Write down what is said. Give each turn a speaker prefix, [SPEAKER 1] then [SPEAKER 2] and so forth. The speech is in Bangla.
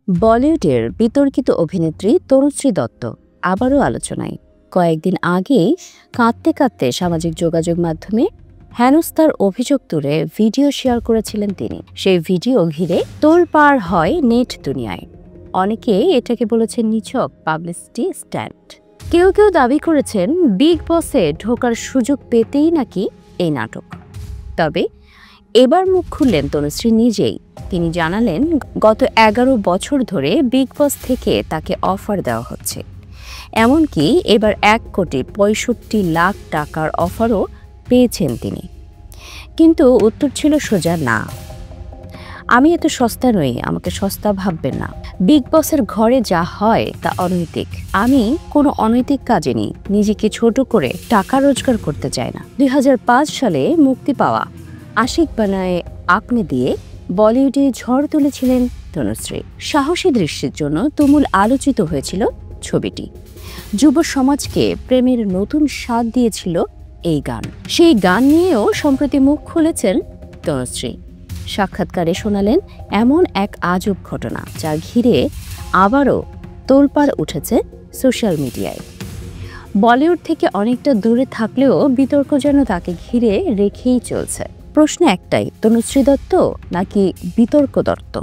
[SPEAKER 1] বলিউডের বিতর্কিত অভিনেত্রী তনুশ্রী দত্ত আবারও আলোচনায়। কয়েকদিন আগেই কাঁদতে কাঁদতে সামাজিক যোগাযোগ মাধ্যমে হেনস্থার অভিযোগ তুলে ভিডিও শেয়ার করেছিলেন তিনি। সেই ভিডিও ঘিরে তোলপাড় হয় নেট দুনিয়ায়। অনেকে এটাকে বলেছেন নিছক পাবলিসিটি স্ট্যান্ট। কেউ কেউ দাবি করেছেন বিগ বসে ঢোকার সুযোগ পেতেই নাকি এই নাটক। তবে এবার মুখ খুললেন তনুশ্রী নিজেই। তিনি জানালেন, গত 11 বছর ধরে বিগ বস থেকে তাকে অফার দেওয়া হচ্ছে। এমনকি এবার 1,65,00,000 টাকার অফারও পেয়েছেন তিনি। কিন্তু উত্তর ছিল সোজা না। আমি এত সস্তা নই, আমাকে সস্তা ভাববেন না। বিগ বসের ঘরে যা হয় তা অনৈতিক। আমি কোনো অনৈতিক কাজে নেই, নিজেকে ছোট করে টাকা রোজগার করতে চাই না। 2005 সালে মুক্তি পাওয়া আশিক বানায়ে আপনি দিয়ে বলিউডে ঝড় তুলেছিলেন তনুশ্রী। সাহসী দৃশ্যের জন্য তুমুল আলোচিত হয়েছিল ছবিটি। যুব সমাজকে প্রেমের নতুন স্বাদ দিয়েছিল এই গান। সেই গান নিয়েও সম্প্রতি মুখ খুলেছেন তনুশ্রী। সাক্ষাৎকারে শোনালেন এমন এক আজব ঘটনা, যা ঘিরে আবারও তোলপাড় উঠেছে সোশ্যাল মিডিয়ায়। বলিউড থেকে অনেকটা দূরে থাকলেও বিতর্ক যেন তাকে ঘিরে রেখেই চলছে। প্রশ্ন একটাই, তনুশ্রী দত্ত নাকি বিতর্ক দত্ত?